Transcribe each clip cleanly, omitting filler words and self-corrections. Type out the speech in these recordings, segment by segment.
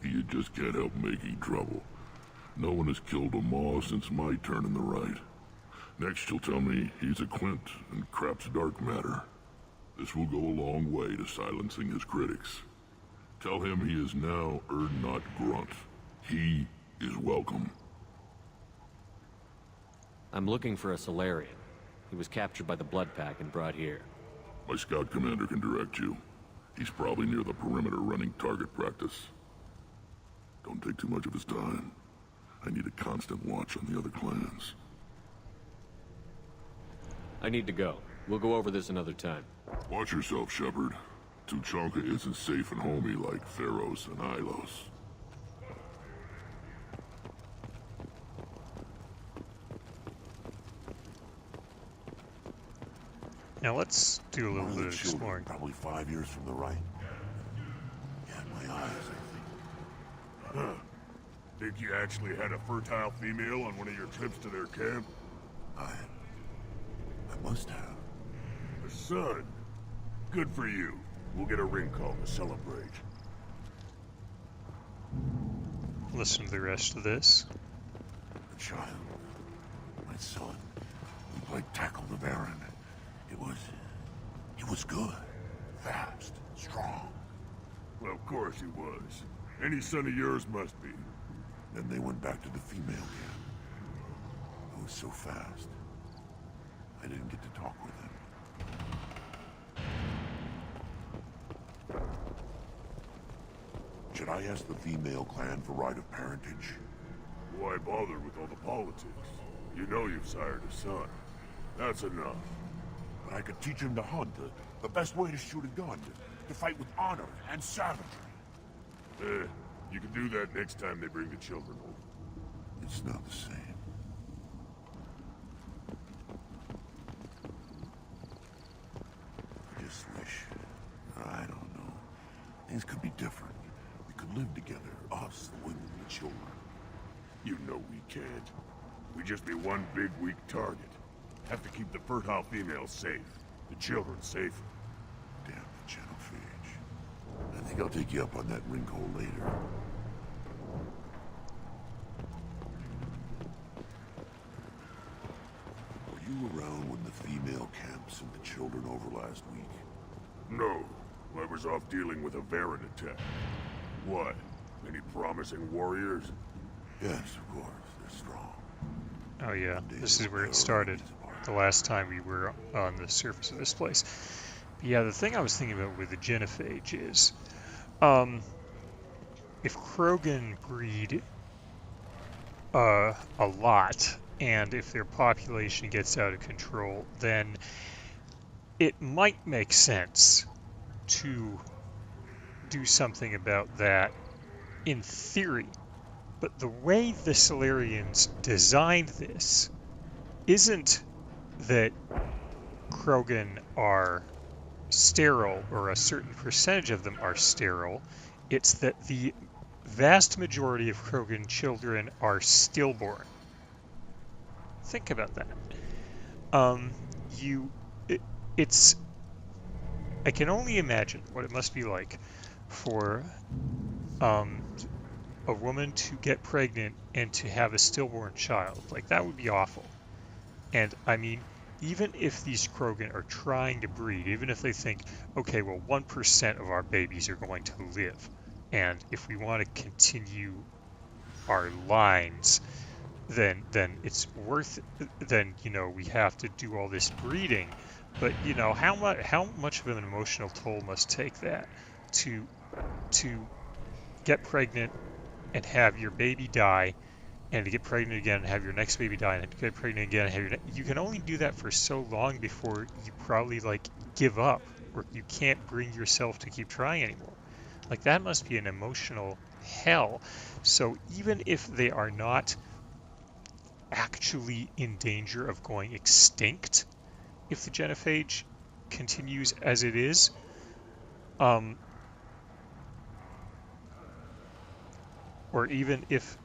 You just can't help making trouble. No one has killed a Maw since my turn in the right. Next you'll tell me he's a Quint and crap's dark matter. This will go a long way to silencing his critics. Tell him he is now Urdnot Grunt. He is welcome. I'm looking for a Solarian. He was captured by the Blood Pack and brought here. My scout commander can direct you. He's probably near the perimeter running target practice. Don't take too much of his time. I need a constant watch on the other clans. I need to go. We'll go over this another time. Watch yourself, Shepard. Tuchanka isn't safe and homey like Theros and Ilos. Now let's do a little bit of exploring. Probably 5 years from the right. Yeah, my eyes, I think. Huh. Think you actually had a fertile female on one of your trips to their camp? I must have. A son. Good for you. We'll get a ring call to celebrate. Listen to the rest of this. A child. My son. We played tackle the Baron. He was good. Fast. Strong. Well, of course he was. Any son of yours must be. Then they went back to the female camp. It was so fast. I didn't get to talk with him. Should I ask the female clan for right of parentage? Why bother with all the politics? You know you've sired a son. That's enough. But I could teach him to hunt, the best way to shoot a gun, to fight with honor and savagery. You can do that next time they bring the children over. It's not the same. I just wish... I don't know. Things could be different. We could live together, us, the women, the children. You know we can't. We'd just be one big, weak target. Have to keep the fertile females safe. The children safer. Damn the genophage. I think I'll take you up on that ring hole later. Were you around when the female camps and the children over last week? No. I was off dealing with a Varren attack. What? Any promising warriors? Yes, of course. They're strong. Oh yeah, this is where it started. The last time we were on the surface of this place. But yeah, the thing I was thinking about with the genophage is, if Krogan breed a lot, and if their population gets out of control, then it might make sense to do something about that in theory. But the way the Solarians designed this isn't that Krogan are sterile, or a certain percentage of them are sterile. It's that the vast majority of Krogan children are stillborn. Think about that. I can only imagine what it must be like for a woman to get pregnant and to have a stillborn child. Like, that would be awful. And I mean, even if these Krogan are trying to breed, even if they think, okay, well, 1% of our babies are going to live, and if we want to continue our lines, then it's worth, then, you know, we have to do all this breeding. But, you know, how much of an emotional toll must take that to get pregnant and have your baby die, and to get pregnant again and have your next baby die, and to get pregnant again and have your you can only do that for so long before you probably, like, give up, or you can't bring yourself to keep trying anymore. Like, that must be an emotional hell. So even if they are not actually in danger of going extinct, if the genophage continues as it is, or even if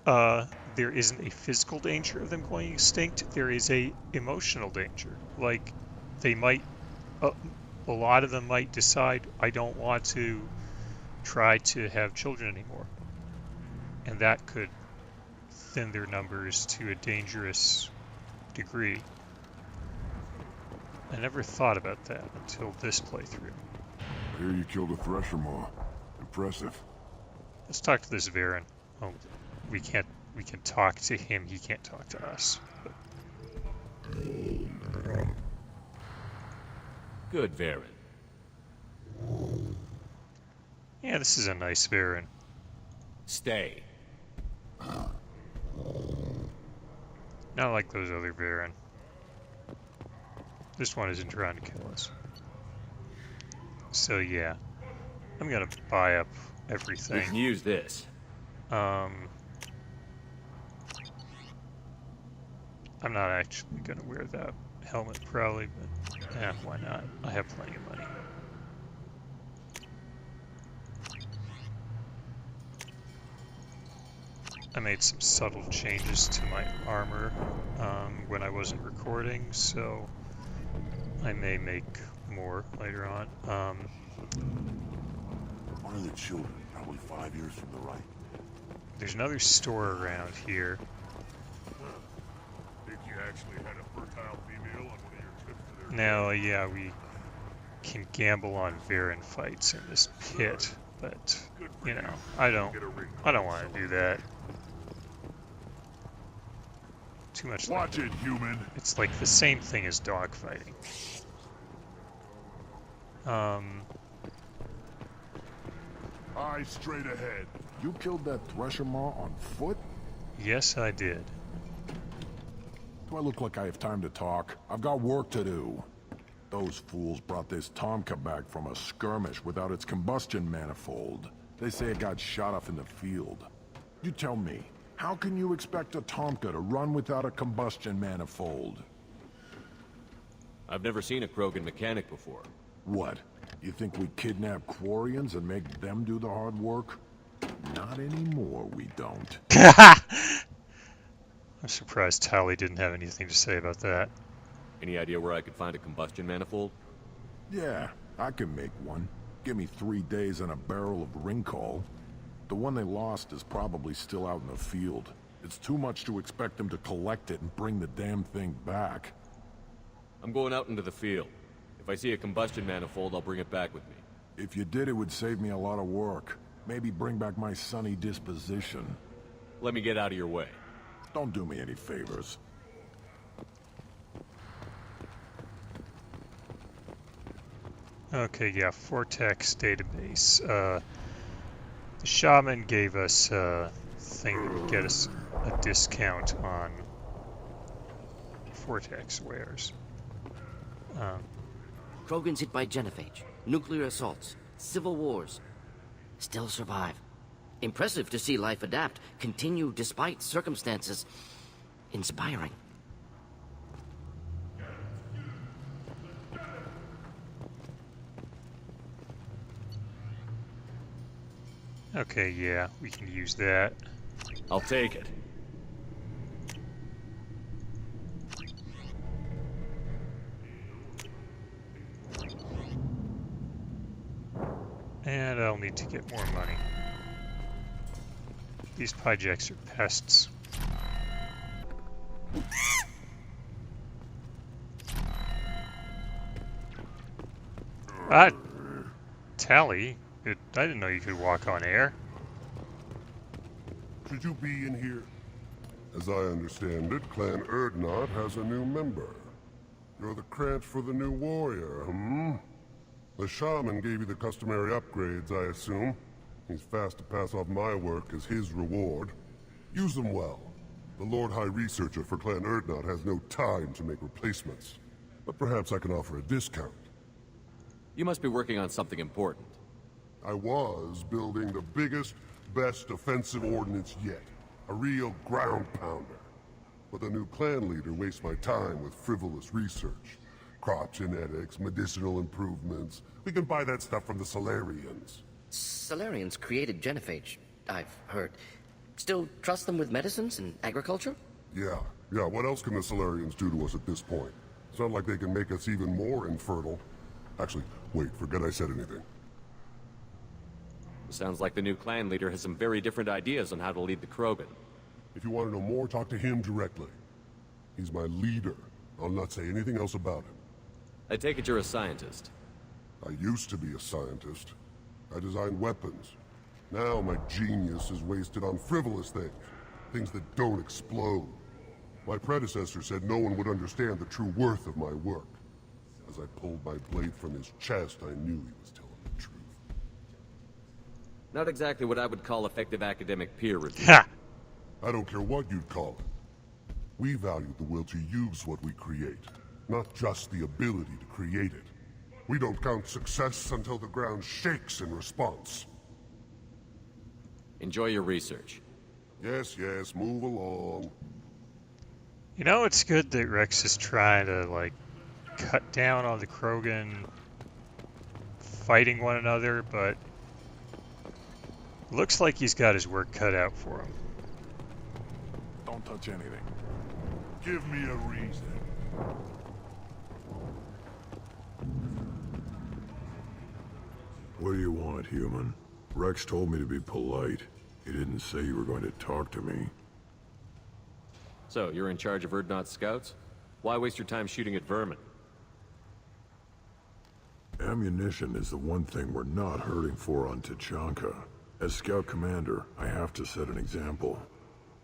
there isn't a physical danger of them going extinct, there is a emotional danger. Like, they might, a lot of them might decide, I don't want to try to have children anymore. And that could thin their numbers to a dangerous degree. I never thought about that until this playthrough. I hear you killed a Thresher Maw. Impressive. Let's talk to this Varen. Oh, we can talk to him, he can't talk to us. But... Good, Varen. yeah, this is a nice Varen. Stay. Not like those other Varen. This one isn't trying to kill us. So yeah, I'm gonna buy up You everything. can use this. I'm not actually gonna wear that helmet probably, but yeah, why not? I have plenty of money. I made some subtle changes to my armor when I wasn't recording, so I may make more later on. One of the children, probably 5 years from the right. There's another store around here. Think you actually had a fertile female on one of your trips to their... Now, yeah, we can gamble on Varen fights in this pit, but you know, I don't want to do that. Too much. Watch it, human. It's like the same thing as dogfighting. Eyes straight ahead. You killed that Thresher Maw on foot? Yes, I did. Do I look like I have time to talk? I've got work to do. Those fools brought this Tomka back from a skirmish without its combustion manifold. They say it got shot off in the field. You tell me, how can you expect a Tomka to run without a combustion manifold? I've never seen a Krogan mechanic before. What? You think we kidnap Quarians and make them do the hard work? Not anymore, we don't. I'm surprised Tali didn't have anything to say about that. Any idea where I could find a combustion manifold? Yeah, I can make one. Give me 3 days and a barrel of ring coal. The one they lost is probably still out in the field. It's too much to expect them to collect it and bring the damn thing back. I'm going out into the field. If I see a combustion manifold, I'll bring it back with me. If you did, it would save me a lot of work. Maybe bring back my sunny disposition. Let me get out of your way. Don't do me any favors. Okay, yeah, Vortex database. The shaman gave us a thing that would get us a discount on Vortex wares. Krogans hit by genophage, nuclear assaults, civil wars. Still survive. Impressive to see life adapt, continue despite circumstances. Inspiring. Okay, yeah, we can use that. I'll take it. And I'll need to get more money. These Pyjaks are pests. Ah, Tali, I didn't know you could walk on air. Should you be in here? As I understand it, Clan Urdnot has a new member. You're the cranch for the new warrior, hmm? The shaman gave you the customary upgrades, I assume. He's fast to pass off my work as his reward. Use them well. The Lord High Researcher for Clan Urdnot has no time to make replacements. But perhaps I can offer a discount. You must be working on something important. I was building the biggest, best offensive ordnance yet. A real ground pounder. But the new clan leader wastes my time with frivolous research. Crop genetics, medicinal improvements. We can buy that stuff from the Solarians. Solarians created genophage, I've heard. Still trust them with medicines and agriculture? Yeah. What else can the Solarians do to us at this point? It's not like they can make us even more infertile. Actually, wait, forget I said anything. The Sounds like the new clan leader has some very different ideas on how to lead the Krogan. If you want to know more, talk to him directly. He's my leader. I'll not say anything else about him. I take it you're a scientist. I used to be a scientist. I designed weapons. Now my genius is wasted on frivolous things. Things that don't explode. My predecessor said no one would understand the true worth of my work. As I pulled my blade from his chest, I knew he was telling the truth. Not exactly what I would call effective academic peer review. Ha! I don't care what you'd call it. We value the will to use what we create, not just the ability to create it. We don't count success until the ground shakes in response. Enjoy your research. Yes, yes, move along. You know, it's good that Wrex is trying to, like, cut down on the Krogan fighting one another, but looks like he's got his work cut out for him. Don't touch anything. Give me a reason. What do you want, human? Wrex told me to be polite. He didn't say you were going to talk to me. So, you're in charge of Urdnot scouts? Why waste your time shooting at vermin? Ammunition is the one thing we're not hurting for on Tachanka. As scout commander, I have to set an example.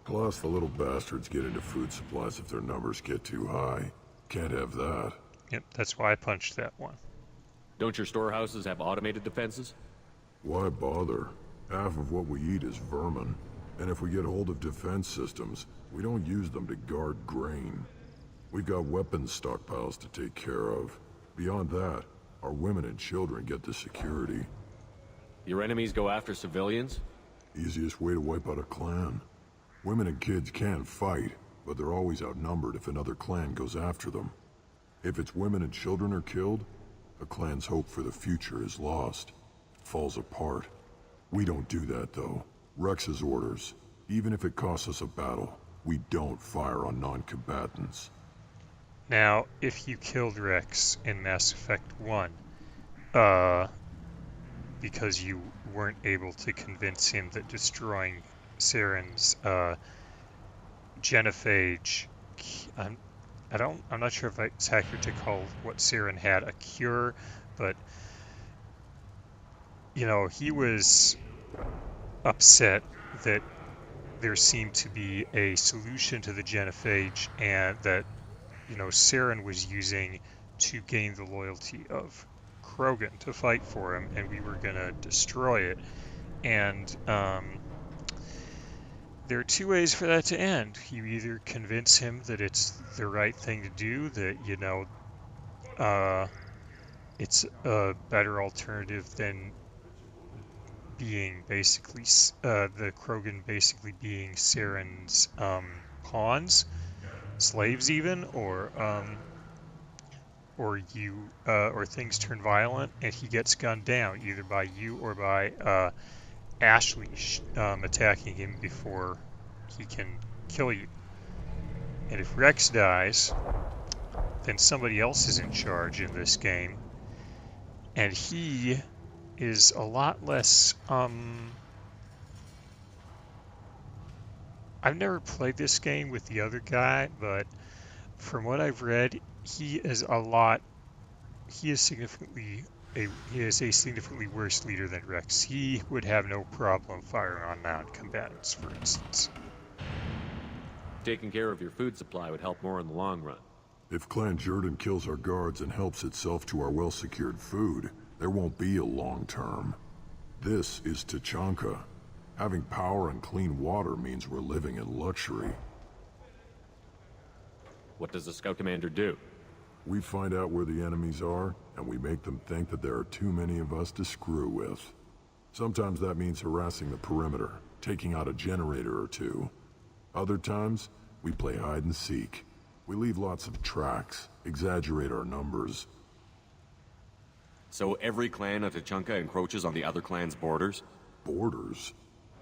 Plus, the little bastards get into food supplies if their numbers get too high. Can't have that. Yep, that's why I punched that one. Don't your storehouses have automated defenses? Why bother? Half of what we eat is vermin. And if we get hold of defense systems, we don't use them to guard grain. We've got weapons stockpiles to take care of. Beyond that, our women and children get the security. Your enemies go after civilians? Easiest way to wipe out a clan. Women and kids can fight, but they're always outnumbered if another clan goes after them. If its women and children are killed, a clan's hope for the future is lost. It falls apart. We don't do that, though. Wrex's orders. Even if it costs us a battle, we don't fire on non-combatants. Now, if you killed Wrex in Mass Effect 1, because you weren't able to convince him that destroying Saren's genophage, I'm not sure if it's accurate to call what Saren had a cure, but you know, he was upset that there seemed to be a solution to the genophage, and that, you know, Saren was using to gain the loyalty of Krogan to fight for him, and we were gonna destroy it. And there are two ways for that to end. You either convince him that it's the right thing to do, that, you know, it's a better alternative than being basically the Krogan basically being Saren's pawns, slaves even, or things turn violent and he gets gunned down either by you or by Ashley attacking him before he can kill you. And if Wrex dies, then somebody else is in charge in this game, and he is a lot less, I've never played this game with the other guy, but from what I've read, he is a significantly worse leader than Wrex. He would have no problem firing on non-combatants, for instance. Taking care of your food supply would help more in the long run. If Clan Jordan kills our guards and helps itself to our well-secured food, there won't be a long term. This is Tachanka. Having power and clean water means we're living in luxury. What does the scout commander do? We find out where the enemies are, and we make them think that there are too many of us to screw with. Sometimes that means harassing the perimeter, taking out a generator or two. Other times, we play hide and seek. We leave lots of tracks, exaggerate our numbers. So every clan of Tachanka encroaches on the other clan's borders? Borders?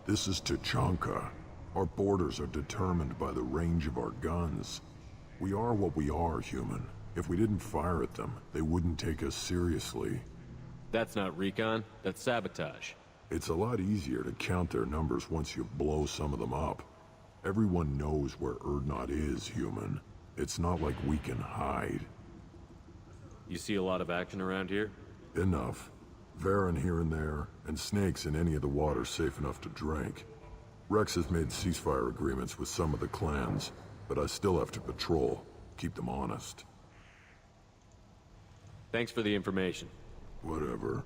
This is Tachanka. Our borders are determined by the range of our guns. We are what we are, human. If we didn't fire at them, they wouldn't take us seriously. That's not recon, that's sabotage. It's a lot easier to count their numbers once you blow some of them up. Everyone knows where Urdnot is, human. It's not like we can hide. You see a lot of action around here? Enough. Varen here and there, and snakes in any of the water safe enough to drink. Wrex has made ceasefire agreements with some of the clans, but I still have to patrol, keep them honest. Thanks for the information. Whatever.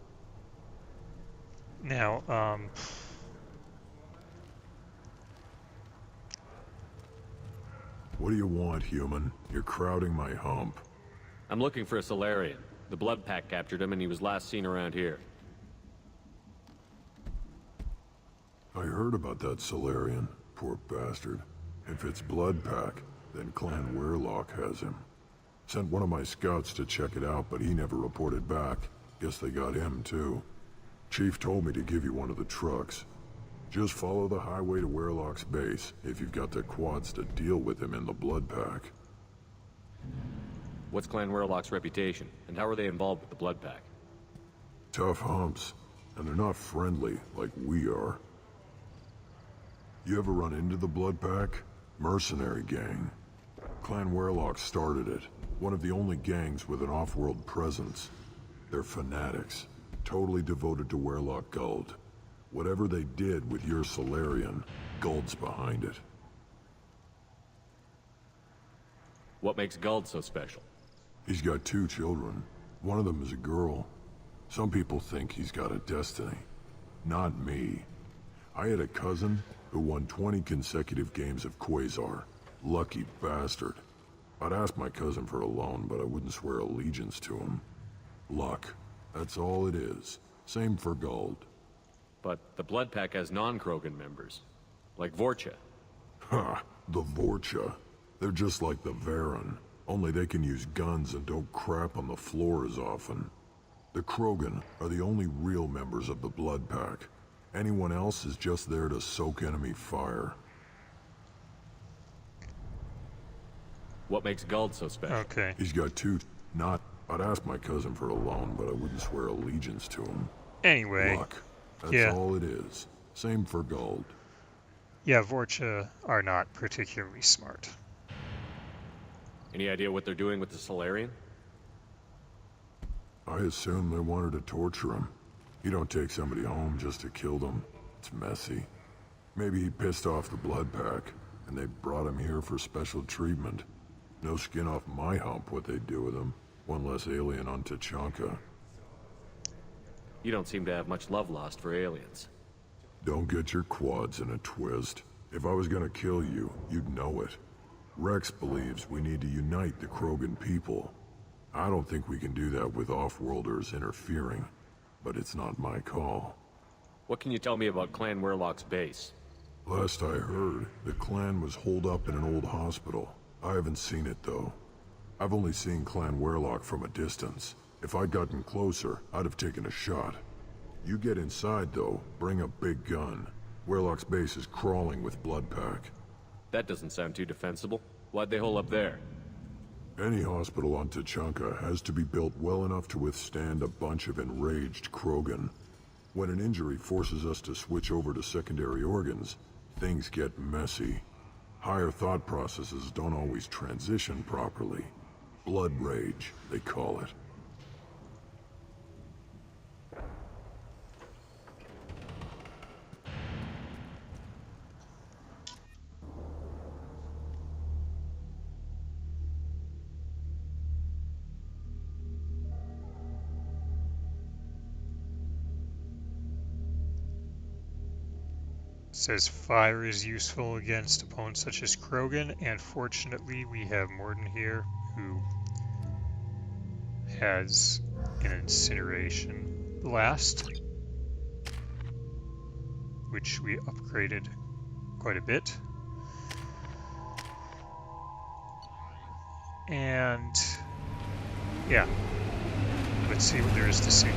Now, What do you want, human? You're crowding my hump. I'm looking for a Solarian. The Blood Pack captured him and he was last seen around here. I heard about that Solarian. Poor bastard. If it's Blood Pack, then Clan Werlock has him. Sent one of my scouts to check it out, but he never reported back. Guess they got him, too. Chief told me to give you one of the trucks. Just follow the highway to Werlock's base, if you've got the quads to deal with him in the Blood Pack. What's Clan Werlock's reputation, and how are they involved with the Blood Pack? Tough humps, and they're not friendly like we are. You ever run into the Blood Pack? Mercenary gang. Clan Werlock started it, one of the only gangs with an off-world presence. They're fanatics, totally devoted to Werlock Guld. Whatever they did with your Solarian, Guld's behind it. What makes Guld so special? He's got 2 children. One of them is a girl. Some people think he's got a destiny. Not me. I had a cousin who won 20 consecutive games of Quasar. Lucky bastard. I'd ask my cousin for a loan, but I wouldn't swear allegiance to him. Luck. That's all it is. Same for Guld. But the Blood Pack has non-Krogan members, like Vorcha. Ha! The Vorcha. They're just like the Varen, only they can use guns and don't crap on the floor as often. The Krogan are the only real members of the Blood Pack. Anyone else is just there to soak enemy fire. What makes Guld so special? okay. He's got 2... I'd ask my cousin for a loan, but I wouldn't swear allegiance to him. Anyway, Luck. That's yeah. all it is. Same for Guld. Yeah, Vorcha are not particularly smart. Any idea what they're doing with the Solarian? I assume they wanted to torture him. You don't take somebody home just to kill them. It's messy. Maybe he pissed off the Blood Pack, and they brought him here for special treatment. No skin off my hump what they'd do with him. One less alien on Tachanka. You don't seem to have much love lost for aliens. Don't get your quads in a twist. If I was gonna kill you, you'd know it. Wrex believes we need to unite the Krogan people. I don't think we can do that with off-worlders interfering, but it's not my call. What can you tell me about Clan Werlock's base? Last I heard, the clan was holed up in an old hospital. I haven't seen it, though. I've only seen Clan Werlock from a distance. If I'd gotten closer, I'd have taken a shot. You get inside, though, bring a big gun. Werlock's base is crawling with Blood Pack. That doesn't sound too defensible. Why'd they hole up there? Any hospital on Tachanka has to be built well enough to withstand a bunch of enraged Krogan. When an injury forces us to switch over to secondary organs, things get messy. Higher thought processes don't always transition properly. Blood rage, they call it. Says fire is useful against opponents such as Krogan, and fortunately we have Mordin here who has an incineration blast, which we upgraded quite a bit. And yeah, let's see what there is to see.